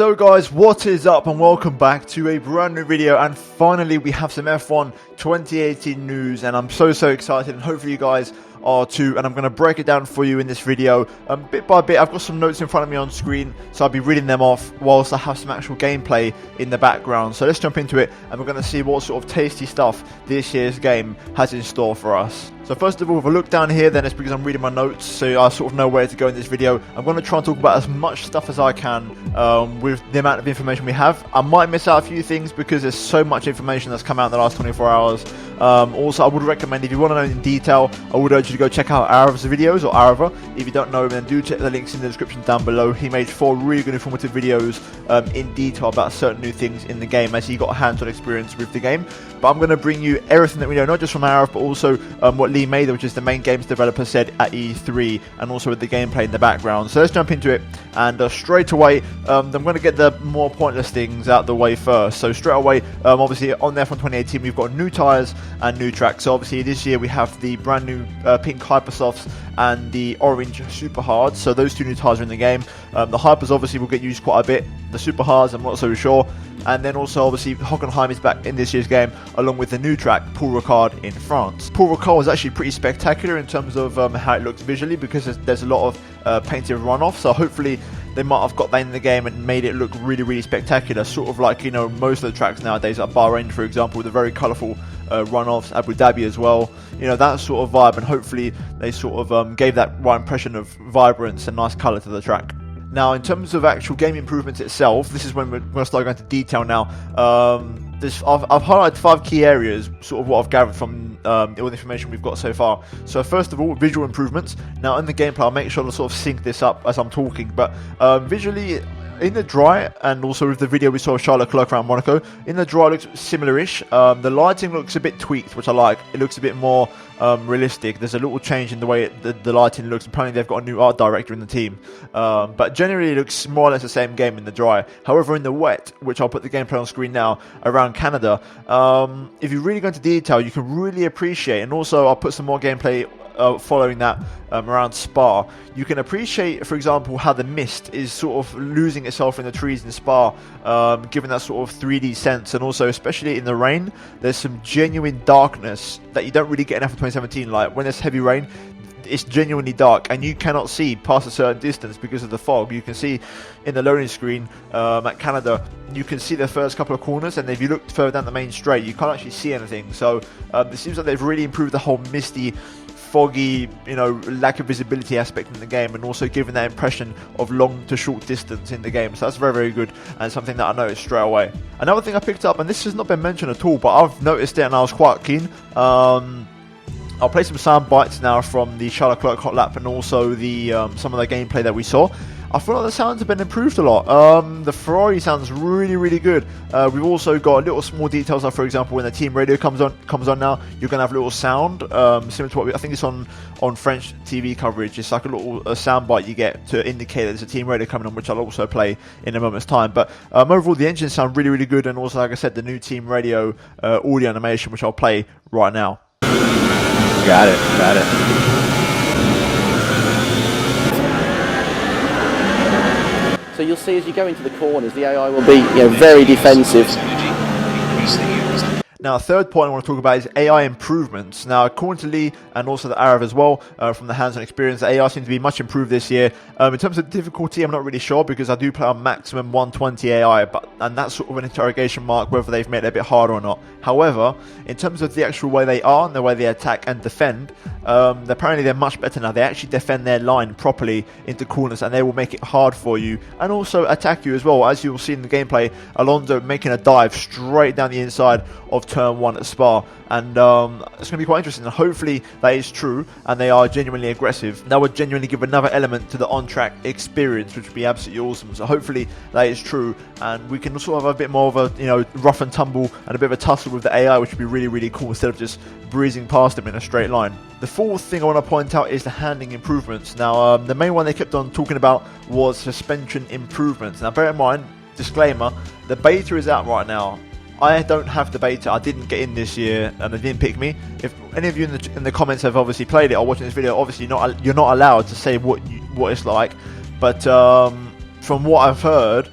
So guys, what is up and welcome back to a brand new video, and finally we have some F1 2018 news, and I'm so excited, and hopefully you guys are too, and I'm going to break it down for you in this video bit by bit. I've got some notes in front of me on screen, so I'll be reading them off whilst I have some actual gameplay in the background. So let's jump into it, and we're going to see what sort of tasty stuff this year's game has in store for us. So first of all, if I look down here, then it's because I'm reading my notes, so I sort of know where to go in this video. I'm going to try and talk about as much stuff as I can with the amount of information we have. I might miss out a few things because there's so much information that's come out in the last 24 hours. Also, I would recommend, if you want to know in detail, I would urge you to go check out Arav's videos, or Arava. If you don't know him, then do check the links in the description down below. He made 4 really good informative videos in detail about certain new things in the game, as he got hands-on experience with the game. But I'm going to bring you everything that we know, not just from Arav, but also what Lee Mather, which is the main games developer, said at E3, and also with the gameplay in the background. So let's jump into it, and straight away, I'm going to get the more pointless things out the way first. So straight away, obviously on the F1 2018, we've got new tyres and new tracks. So obviously this year we have the brand new pink Hypersofts and the orange Super Hards. So those 2 new tyres are in the game. The Hypers obviously will get used quite a bit. The Super Hards, I'm not so sure. And then also obviously Hockenheim is back in this year's game, along with the new track Paul Ricard in France. Paul Ricard was actually pretty spectacular in terms of how it looks visually, because there's a lot of painted runoff. So hopefully they might have got that in the game and made it look really spectacular, sort of like, you know, most of the tracks nowadays, like Bahrain for example, with the very colourful runoffs, Abu Dhabi as well, you know, that sort of vibe. And hopefully they sort of gave that right impression of vibrance and nice colour to the track. Now, in terms of actual game improvements itself, this is when we're going to start going into detail now. I've highlighted 5 key areas, sort of what I've gathered from all the information we've got so far. So first of all, visual improvements. Now in the gameplay, I'll make sure to sort of sync this up as I'm talking, but visually, in the dry, and also with the video we saw of Charles Leclerc around Monaco, in the dry looks similar-ish. The lighting looks a bit tweaked, which I like. It looks a bit more realistic. There's a little change in the way the lighting looks. Apparently they've got a new art director in the team. But generally it looks more or less the same game in the dry. However, in the wet, which I'll put the gameplay on screen now, around Canada, if you really go into detail, you can really appreciate, and also I'll put some more gameplay following that around Spa. You can appreciate, for example, how the mist is sort of losing itself in the trees in Spa, giving that sort of 3D sense. And also, especially in the rain, there's some genuine darkness that you don't really get in F1 2017. Like when there's heavy rain, it's genuinely dark, and you cannot see past a certain distance because of the fog. You can see in the loading screen at Canada, you can see the first couple of corners, and if you look further down the main straight, you can't actually see anything. So it seems like they've really improved the whole misty, foggy, you know, lack of visibility aspect in the game, and also giving that impression of long to short distance in the game. So that's very good, and something that I noticed straight away. Another thing I picked up, and this has not been mentioned at all, but I've noticed it and I was quite keen. I'll play some sound bites now from the Charles Leclerc hot lap, and also the some of the gameplay that we saw. I feel like the sounds have been improved a lot. The Ferrari sounds really good. We've also got little small details, like for example when the team radio comes on now, you're gonna have a little sound similar to what I think it's on French TV coverage. It's like a little sound bite you get to indicate that there's a team radio coming on, which I'll also play in a moment's time. But overall, the engines sound really good, and also, like I said, the new team radio audio animation, which I'll play right now. Got it. So you'll see as you go into the corners, the AI will be, you know, very defensive. Now, a third point I want to talk about is AI improvements. Now, according to Lee, and also the Arav as well, from the hands-on experience, the AI seems to be much improved this year. In terms of difficulty, I'm not really sure, because I do play on maximum 120 AI, and that's sort of an interrogation mark whether they've made it a bit harder or not. However, in terms of the actual way they are and the way they attack and defend, apparently they're much better now. They actually defend their line properly into corners, and they will make it hard for you, and also attack you as well. As you will see in the gameplay, Alonso making a dive straight down the inside of turn 1 at Spa, and it's going to be quite interesting, and hopefully that is true and they are genuinely aggressive. That would genuinely give another element to the on-track experience, which would be absolutely awesome. So hopefully that is true, and we can sort of have a bit more of a, you know, rough and tumble and a bit of a tussle with the AI, which would be really cool, instead of just breezing past them in a straight line. The fourth thing I want to point out is the handling improvements. Now, the main one they kept on talking about was suspension improvements. Now, bear in mind, disclaimer, the beta is out right now. I don't have the beta. I didn't get in this year, and they didn't pick me. If any of you in the comments have obviously played it or watching this video, obviously you're not allowed to say what it's like. But from what I've heard,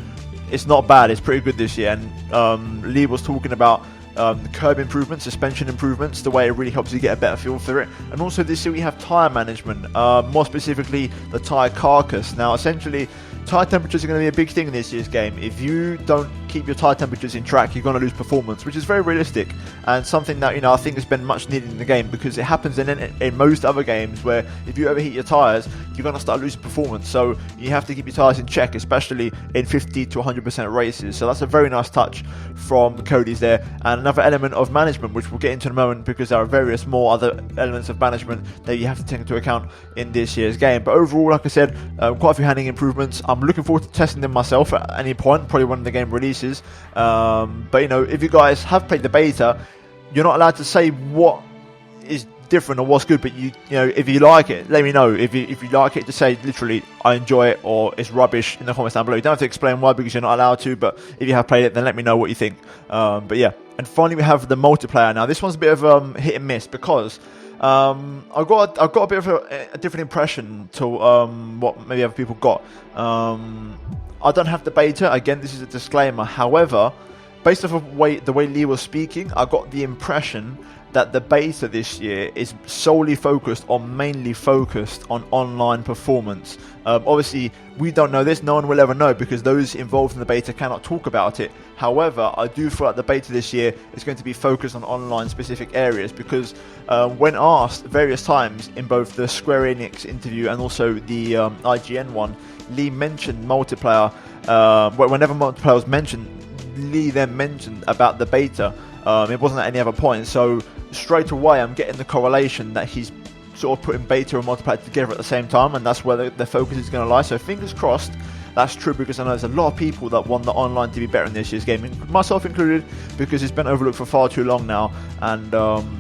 it's not bad. It's pretty good this year. And Lee was talking about the curb improvements, suspension improvements, the way it really helps you get a better feel for it. And also this year we have tyre management, more specifically the tyre carcass. Now essentially tyre temperatures are going to be a big thing in this year's game. If you don't keep your tyre temperatures in track, you're going to lose performance, which is very realistic and something that, you know, I think has been much needed in the game, because it happens in most other games where if you overheat your tyres, you're going to start losing performance. So you have to keep your tyres in check, especially in 50 to 100% races. So that's a very nice touch from Cody's there. And another element of management, which we'll get into in a moment, because there are various more other elements of management that you have to take into account in this year's game. But overall, like I said, quite a few handling improvements. I'm looking forward to testing them myself at any point, probably when the game releases. But you know, if you guys have played the beta, you're not allowed to say what is different or what's good, but you know, if you like it, let me know. If you like it, just say literally I enjoy it or it's rubbish in the comments down below. You don't have to explain why, because you're not allowed to, but if you have played it, then let me know what you think. But yeah, and finally we have the multiplayer. Now this one's a bit of hit and miss, because I've got a bit of a different impression to what maybe other people got. I don't have the beta. Again, this is a disclaimer. However, based off of the way Lee was speaking, I got the impression that the beta this year is mainly focused on online performance. Obviously, we don't know this. No one will ever know, because those involved in the beta cannot talk about it. However, I do feel like the beta this year is going to be focused on online specific areas, because when asked various times in both the SquareEnix interview and also the IGN one, Lee mentioned multiplayer. Whenever multiplayer was mentioned, Lee then mentioned about the beta. It wasn't at any other point. So straight away, I'm getting the correlation that he's sort of putting beta and multiplayer together at the same time, and that's where the focus is going to lie. So fingers crossed that's true, because I know there's a lot of people that want the online to be better in this year's game, myself included, because it's been overlooked for far too long now. And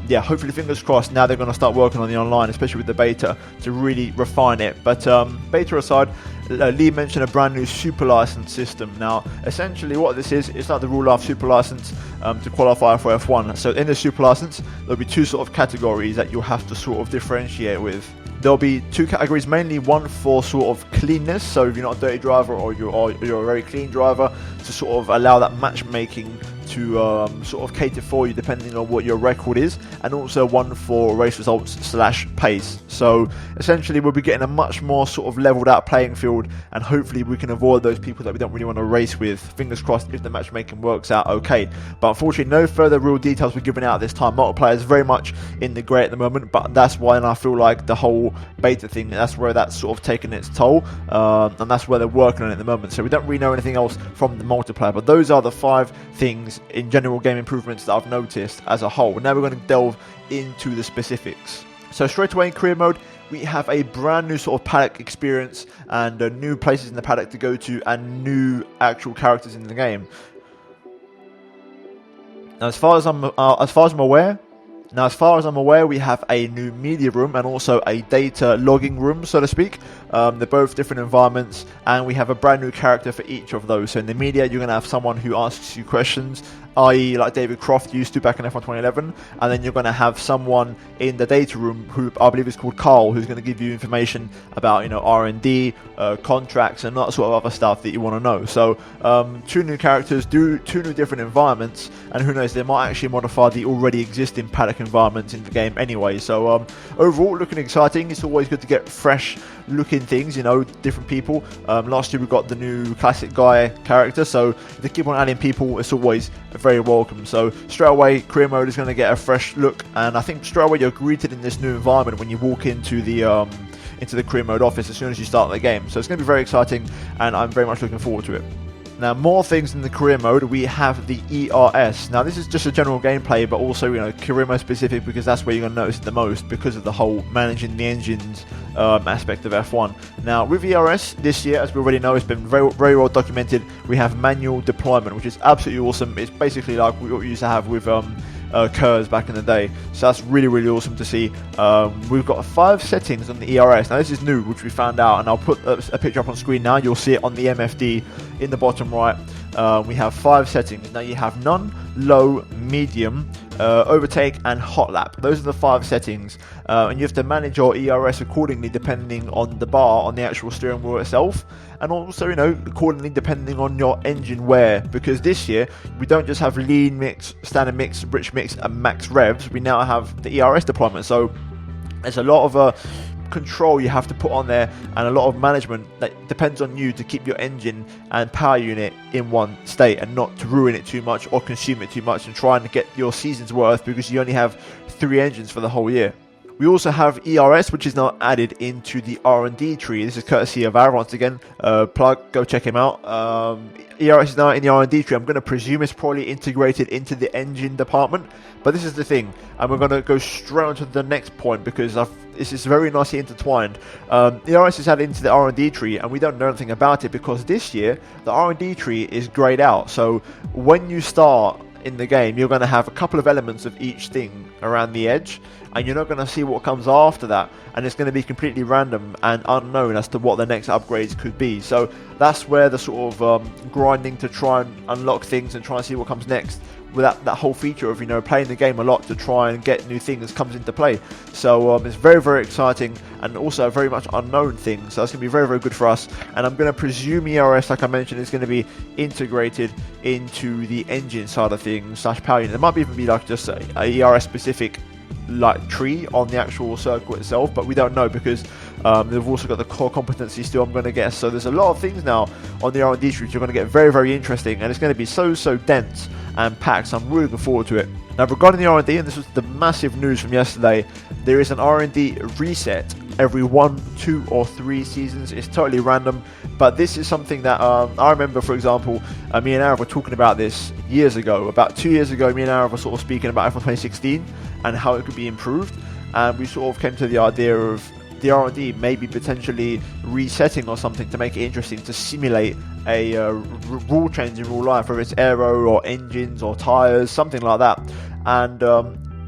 yeah, hopefully, fingers crossed, now they're going to start working on the online, especially with the beta, to really refine it. But beta aside, Lee mentioned a brand new super license system. Now essentially what this is, it's like the real life super license to qualify for F1. So in the super license, there'll be two sort of categories that you'll have to sort of differentiate with. There'll be two categories, mainly one for sort of cleanness, so if you're not a dirty driver or you're a very clean driver, to sort of allow that matchmaking to sort of cater for you depending on what your record is, and also one for race results / pace. So essentially we'll be getting a much more sort of leveled out playing field, and hopefully we can avoid those people that we don't really want to race with. Fingers crossed if the matchmaking works out okay. But unfortunately no further real details were given out at this time. Multiplayer is very much in the grey at the moment, but that's why, and I feel like the whole beta thing, that's where that's sort of taken its toll, and that's where they're working on it at the moment. So we don't really know anything else from the multiplayer, but those are the 5 things in general game improvements that I've noticed as a whole. Now we're going to delve into the specifics. So straight away in career mode, we have a brand new sort of paddock experience, and new places in the paddock to go to, and new actual characters in the game. Now as far as I'm aware, we have a new media room and also a data logging room, so to speak. They're both different environments, and we have a brand new character for each of those. So in the media, you're going to have someone who asks you questions, i.e. like David Croft used to back in F1 2011, and then you're going to have someone in the data room who I believe is called Carl, who's going to give you information about, you know, R&D, contracts, and that sort of other stuff that you want to know. So 2 new characters, 2 new different environments, and who knows, they might actually modify the already existing paddock environments in the game anyway. So overall, looking exciting. It's always good to get fresh looking things, you know, different people. Last year we got the new classic guy character, so if they keep on adding people, it's always very welcome. So straight away, career mode is going to get a fresh look, and I think straight away you're greeted in this new environment when you walk into the career mode office as soon as you start the game. So it's going to be very exciting, and I'm very much looking forward to it. Now, more things in the career mode, we have the ERS. Now, this is just a general gameplay, but also, you know, career mode specific, because that's where you're going to notice it the most, because of the whole managing the engines aspect of F1. Now, with ERS this year, as we already know, it's been very, very well documented. We have manual deployment, which is absolutely awesome. It's basically like what we used to have with KERS back in the day. So that's really, really awesome to see. We've got 5 settings on the ERS. Now this is new, which we found out, and I'll put a picture up on screen now. You'll see it on the MFD in the bottom right. We have 5 settings. Now you have none, low, medium, overtake, and hot lap. Those are the 5 settings, and you have to manage your ERS accordingly depending on the bar on the actual steering wheel itself, and also, you know, accordingly depending on your engine wear, because this year we don't just have lean mix, standard mix, rich mix, and max revs. We now have the ERS deployment, so there's a lot of control you have to put on there, and a lot of management that depends on you to keep your engine and power unit in one state and not to ruin it too much or consume it too much and trying to get your season's worth, because you only have 3 engines for the whole year. We also have ERS, which is now added into the R&D tree. This is courtesy of Aaron once again. Plug, go check him out. ERS is now in the R&D tree. I'm going to presume it's probably integrated into the engine department. But this is the thing, and we're going to go straight on to the next point, because this is very nicely intertwined. ERS is added into the R&D tree, and we don't know anything about it because this year the R&D tree is grayed out. So when you start in the game, you're going to have a couple of elements of each thing around the edge, and you're not going to see what comes after that, and it's going to be completely random and unknown as to what the next upgrades could be. So that's where the sort of grinding to try and unlock things and try and see what comes next, with that whole feature of, you know, playing the game a lot to try and get new things comes into play. So it's very, very exciting, and also a very much unknown thing, so that's going to be very, very good for us. And I'm going to presume ERS, like I mentioned, is going to be integrated into the engine side of things / power unit. There might even be like just a ERS specific like tree on the actual circle itself, but we don't know, because they've also got the core competency still, I'm going to guess. So there's a lot of things now on the R&D tree which are going to get very, very interesting, and it's going to be so dense and packed, so I'm really looking forward to it. Now, regarding the R&D, and this was the massive news from yesterday, there is an R&D reset every 1, 2, or 3 seasons. It's totally random, but this is something that I remember, for example, me and Arav were talking about this years ago. About 2 years ago, me and Arav were sort of speaking about F1 2016 and how it could be improved, and we sort of came to the idea of the R&D maybe potentially resetting or something to make it interesting, to simulate a rule change in real life, whether it's aero or engines or tyres, something like that. And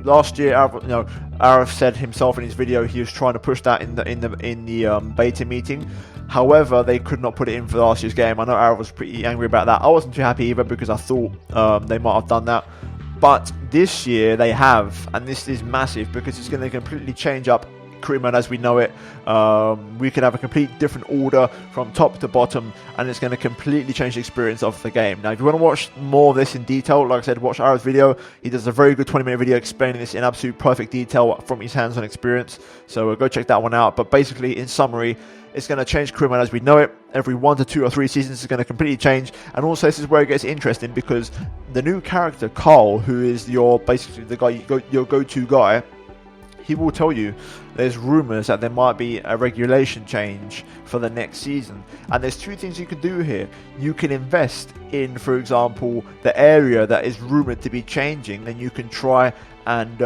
last year, Arav said himself in his video he was trying to push that in the beta meeting. However, they could not put it in for last year's game. I know Arav was pretty angry about that. I wasn't too happy either, because I thought they might have done that. But this year they have, and this is massive because it's going to completely change up career mode as we know it. We can have a complete different order from top to bottom, and it's going to completely change the experience of the game. Now, if you want to watch more of this in detail, like I said, watch Arav's video. He does a very good 20-minute video explaining this in absolute perfect detail from his hands-on experience, so go check that one out. But basically, in summary, it's going to change career mode as we know it. Every 1 to 2 or 3 seasons is going to completely change, and also this is where it gets interesting, because the new character Carl, who is basically the guy, your go-to guy, he will tell you there's rumours that there might be a regulation change for the next season. And there's 2 things you can do here. You can invest in, for example, the area that is rumoured to be changing, and you can try and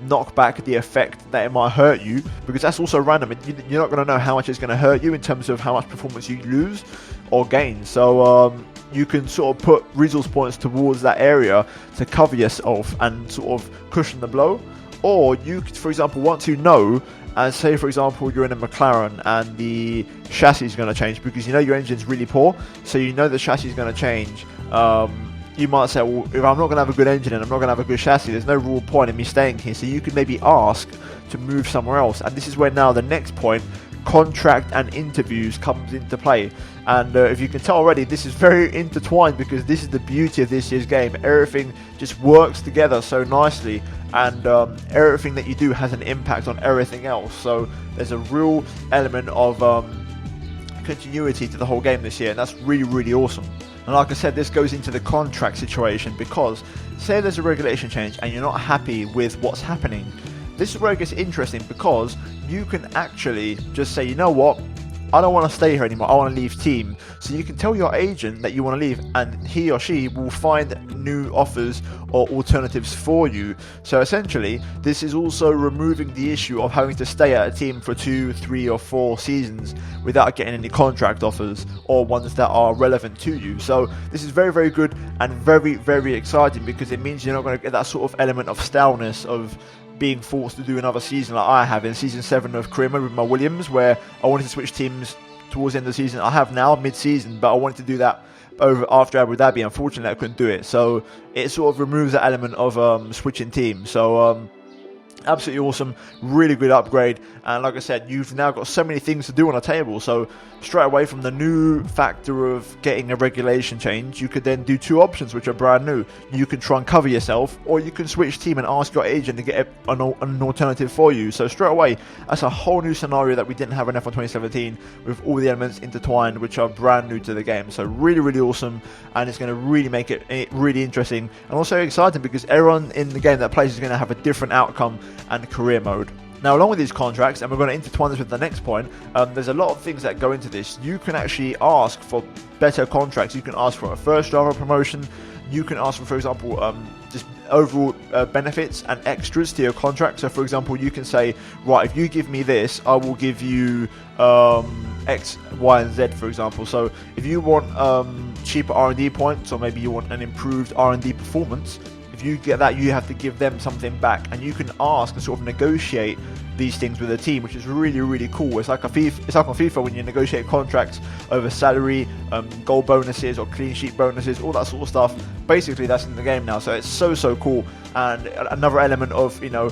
knock back the effect that it might hurt you, because that's also random. You're not going to know how much it's going to hurt you in terms of how much performance you lose or gain. So you can sort of put resource points towards that area to cover yourself and sort of cushion the blow. Or you could, for example, want to know, and say, for example, you're in a McLaren and the chassis is going to change because you know your engine's really poor, so you know the chassis is going to change. You might say, well, if I'm not going to have a good engine and I'm not going to have a good chassis, there's no real point in me staying here. So you could maybe ask to move somewhere else. And this is where now the next point, contract and interviews, comes into play. And if you can tell already, this is very intertwined, because this is the beauty of this year's game. Everything just works together so nicely, and everything that you do has an impact on everything else. So there's a real element of continuity to the whole game this year, and that's really, really awesome. And like I said, this goes into the contract situation, because say there's a regulation change and you're not happy with what's happening. This is where it gets interesting, because you can actually just say, you know what, I don't want to stay here anymore, I want to leave team. So you can tell your agent that you want to leave, and he or she will find new offers or alternatives for you. So essentially, this is also removing the issue of having to stay at a team for 2, 3 or 4 seasons without getting any contract offers or ones that are relevant to you. So this is very, very good and very, very exciting, because it means you're not going to get that sort of element of staleness of being forced to do another season like I have in season 7 of career mode with my Williams, where I wanted to switch teams towards the end of the season. I have now mid-season, but I wanted to do that after Abu Dhabi. Unfortunately, I couldn't do it, so it sort of removes that element of switching teams. So absolutely awesome, really good upgrade, and like I said, you've now got so many things to do on a table. So straight away from the new factor of getting a regulation change, you could then do two options which are brand new. You can try and cover yourself, or you can switch team and ask your agent to get an alternative for you. So straight away, that's a whole new scenario that we didn't have in F1 2017, with all the elements intertwined which are brand new to the game. So really, really awesome, and it's going to really make it really interesting and also exciting, because everyone in the game that plays is going to have a different outcome and career mode. Now, along with these contracts, and we're going to intertwine this with the next point, there's a lot of things that go into this. You can actually ask for better contracts. You can ask for a first driver promotion. You can ask for example, just overall benefits and extras to your contract. So, for example, you can say, right, if you give me this, I will give you X, Y, and Z, for example. So, if you want cheaper R&D points, or maybe you want an improved R&D performance, if you get that, you have to give them something back, and you can ask and sort of negotiate these things with a team, which is really, really cool. It's like on FIFA when you negotiate contracts over salary, goal bonuses or clean sheet bonuses, all that sort of stuff. Basically, that's in the game now, so it's so cool, and another element of, you know,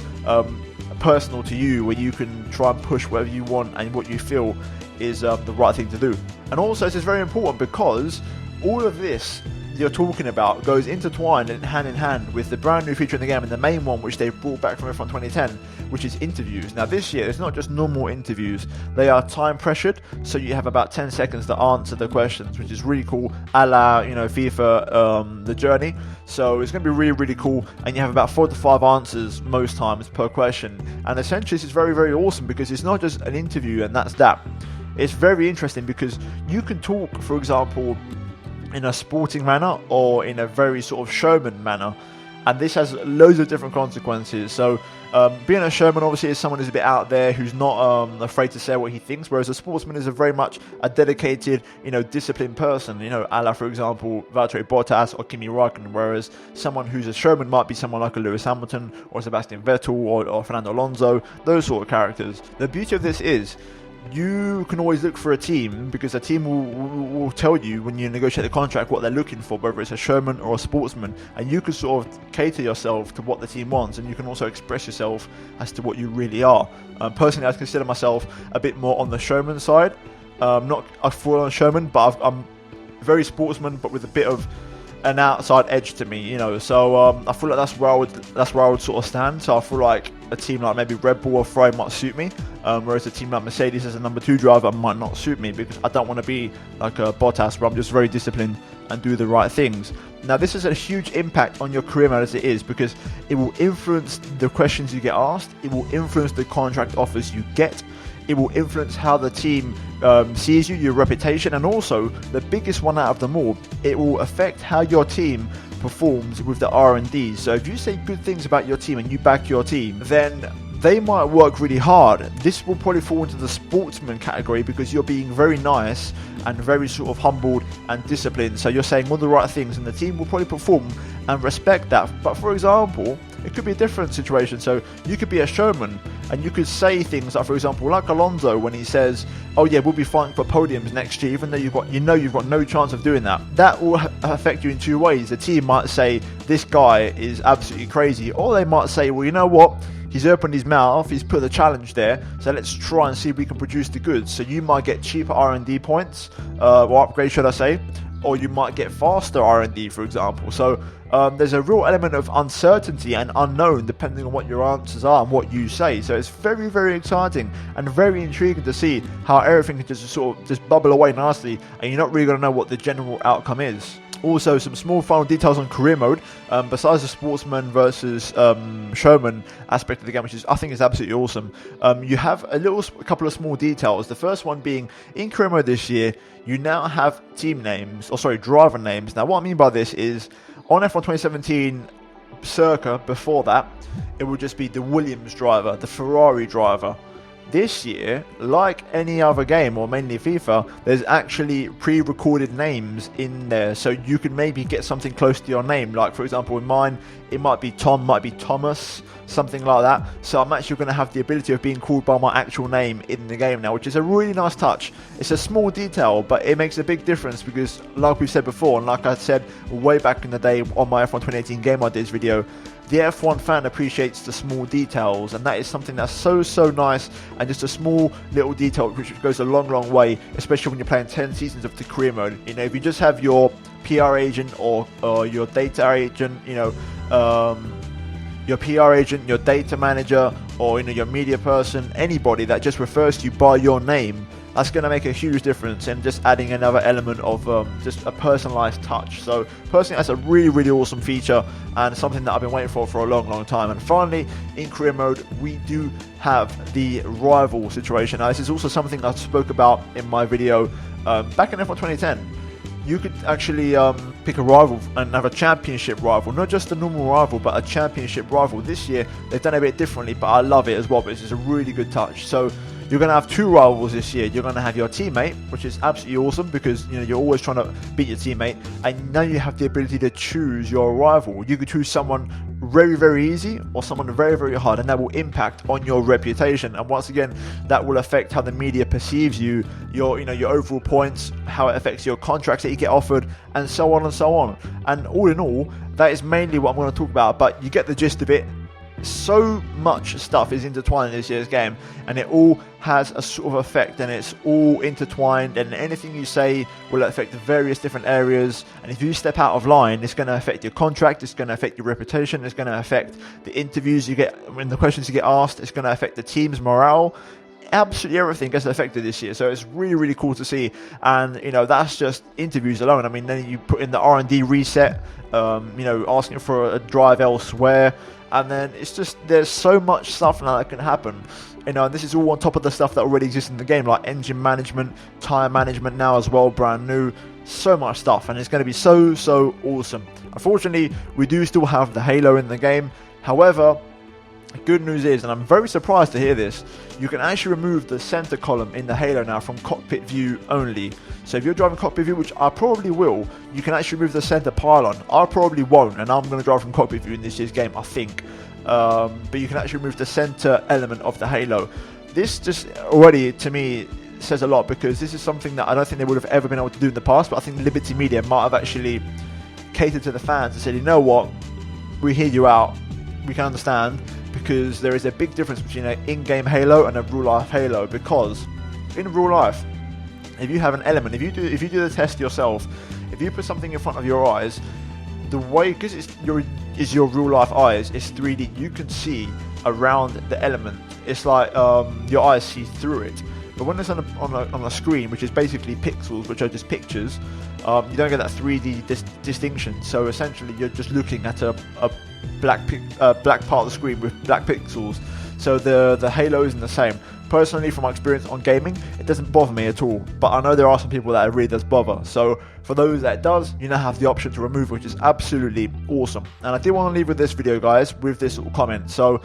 personal to you, where you can try and push whatever you want and what you feel is the right thing to do. And also, this is very important because all of this you're talking about goes intertwined and hand in hand with the brand new feature in the game, and the main one which they brought back from F1 2010, which is interviews. Now this year it's not just normal interviews, they are time pressured, so you have about 10 seconds to answer the questions, which is really cool, a la, you know, FIFA The Journey. So it's going to be really, really cool, and you have about 4 to 5 answers most times per question. And essentially this is very, very awesome, because it's not just an interview and that's that. It's very interesting because you can talk, for example, in a sporting manner or in a very sort of showman manner, and this has loads of different consequences. So being a showman obviously is someone who's a bit out there, who's not afraid to say what he thinks, whereas a sportsman is a very much a dedicated, you know, disciplined person, you know, a la, for example, Valtteri Bottas or Kimi Räikkönen, whereas someone who's a showman might be someone like a Lewis Hamilton or Sebastian Vettel or Fernando Alonso, those sort of characters. The beauty of this is you can always look for a team, because a team will tell you when you negotiate the contract what they're looking for, whether it's a showman or a sportsman, and you can sort of cater yourself to what the team wants, and you can also express yourself as to what you really are. Personally, I consider myself a bit more on the showman side, not a full-on showman, but I'm very sportsman, but with a bit of an outside edge to me, you know. So I feel like that's where I would sort of stand. So I feel like a team like maybe Red Bull or Ferrari might suit me, whereas a team like Mercedes as a number 2 driver might not suit me, because I don't want to be like a Bottas, where I'm just very disciplined and do the right things. Now this has a huge impact on your career mode as it is, because it will influence the questions you get asked, it will influence the contract offers you get, it will influence how the team sees you, your reputation, and also the biggest one out of them all, it will affect how your team performs with the R&D. So if you say good things about your team and you back your team, then they might work really hard. This will probably fall into the sportsman category, because you're being very nice and very sort of humbled and disciplined, so you're saying all the right things, and the team will probably perform and respect that. But for example, it could be a different situation. So you could be a showman and you could say things like, for example, like Alonso when he says, oh yeah, we'll be fighting for podiums next year, even though you've got no chance of doing that. That will affect you in 2 ways. The team might say, this guy is absolutely crazy, or they might say, well, you know what, he's opened his mouth, he's put the challenge there, so let's try and see if we can produce the goods. So you might get cheaper R&D points, or upgrade should I say, or you might get faster R&D, for example. So there's a real element of uncertainty and unknown depending on what your answers are and what you say. So it's very, very exciting and very intriguing to see how everything can just sort of just bubble away nicely, and you're not really going to know what the general outcome is. Also, some small final details on career mode, besides the sportsman versus showman aspect of the game, which I think is absolutely awesome. You have a couple of small details. The first one being, in career mode this year, you now have driver names. Now, what I mean by this is, on F1 2017 circa, before that, it would just be the Williams driver, the Ferrari driver, This year, like any other game, or mainly FIFA, there's actually pre-recorded names in there, so you can maybe get something close to your name. Like, for example, in mine, it might be Tom, might be Thomas, something like that. So I'm actually going to have the ability of being called by my actual name in the game now, which is a really nice touch. It's a small detail, but it makes a big difference because, like we've said before, and like I said way back in the day on my F1 2018 Game Ideas video, the F1 fan appreciates the small details, and that is something that's so nice, and just a small little detail which goes a long way, especially when you're playing 10 seasons of the career mode. You know, if you just have your PR agent or your data agent, you know, your PR agent, your data manager, or, you know, your media person, anybody that just refers to you by your name, that's going to make a huge difference in just adding another element of just a personalized touch. So personally, that's a really awesome feature and something that I've been waiting for a long time. And finally, in career mode, we do have the rival situation. Now, this is also something I spoke about in my video back in F1 2010. You could actually pick a rival and have a championship rival, not just a normal rival, but a championship rival. This year, they've done it a bit differently, but I love it as well. But this is a really good touch. So you're going to have two rivals this year. You're going to have your teammate, which is absolutely awesome because, you know, you're always trying to beat your teammate, and now you have the ability to choose your rival. You could choose someone very easy or someone very hard, and that will impact on your reputation. And once again, that will affect how the media perceives you, your overall points, how it affects your contracts that you get offered, and so on and so on. And all in all, that is mainly what I'm going to talk about, but you get the gist of it. So much stuff is intertwined in this year's game, and it all has a sort of effect, and it's all intertwined, and anything you say will affect various different areas. And if you step out of line, it's going to affect your contract, it's going to affect your reputation, it's going to affect the interviews you get, when the questions you get asked, it's going to affect the team's morale. Absolutely everything gets affected this year, so it's really cool to see. And, you know, that's just interviews alone. I mean, then you put in the R&D reset, you know, asking for a drive elsewhere, and then it's just, there's so much stuff now that can happen. You know, and this is all on top of the stuff that already exists in the game, like engine management, tire management now as well, brand new. So much stuff, and it's going to be so awesome. Unfortunately, we do still have the Halo in the game. However, good news is, and I'm very surprised to hear this, you can actually remove the center column in the Halo now from cockpit view only. So if you're driving cockpit view, which I probably will, you can actually remove the center pylon. I probably won't, and I'm going to drive from cockpit view in this year's game, I think. But you can actually remove the center element of the Halo. This just already, to me, says a lot, because this is something that I don't think they would have ever been able to do in the past, but I think Liberty Media might have actually catered to the fans and said, you know what, we hear you out, we can understand, because there is a big difference between an in-game Halo and a real-life Halo. Because in real life, if you have an element, if you do the test yourself, if you put something in front of your eyes, the way, because it's your real-life eyes, it's 3D, you can see around the element. It's like your eyes see through it. But when it's on a screen, which is basically pixels, which are just pictures, you don't get that 3D distinction. So essentially, you're just looking at a black part of the screen with black pixels. So the Halo isn't the same. Personally, from my experience on gaming, it doesn't bother me at all. But I know there are some people that it really does bother. So for those that it does, you now have the option to remove, which is absolutely awesome. And I did want to leave with this video, guys, with this little comment. So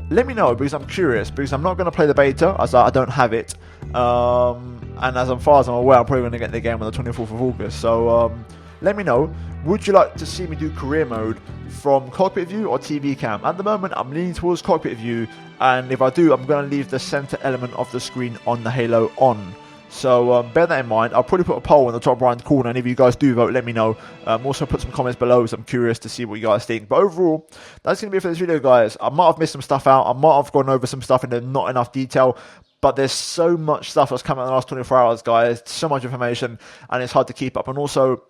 let me know, because I'm curious, because I'm not going to play the beta, as I don't have it. And as far as I'm aware, I'm probably going to get the game on the 24th of August. So let me know, would you like to see me do career mode from cockpit view or TV cam? At the moment, I'm leaning towards cockpit view, and if I do, I'm going to leave the center element of the screen on the Halo on. So bear that in mind. I'll probably put a poll in the top right corner, and if you guys do vote, let me know. Also put some comments below, so I'm curious to see what you guys think. But overall, that's going to be it for this video, guys. I might have missed some stuff out. I might have gone over some stuff in not enough detail. But there's so much stuff that's come out in the last 24 hours, guys. So much information, and it's hard to keep up. And also,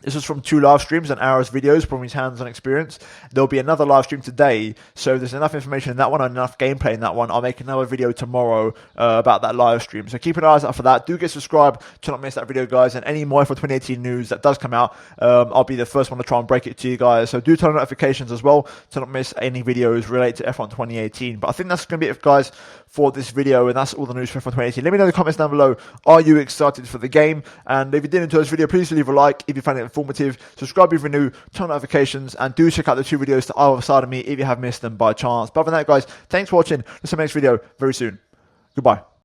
this was from 2 live streams and hours videos from his hands-on experience. There'll be another live stream today, so if there's enough information in that one and enough gameplay in that one, I'll make another video tomorrow about that live stream. So keep an eye out for that. Do get subscribed to not miss that video, guys. And any more for 2018 news that does come out, I'll be the first one to try and break it to you guys. So do turn on notifications as well to not miss any videos related to F1 2018. But I think that's going to be it, guys, for this video, and that's all the news for F1 2018. Let me know in the comments down below, are you excited for the game? And if you did enjoy this video, please leave a like if you found it informative. Subscribe if you're new, turn on notifications, and do check out the 2 videos to either side of me if you have missed them by chance. But other than that, guys, thanks for watching. Let's see you next video very soon. Goodbye.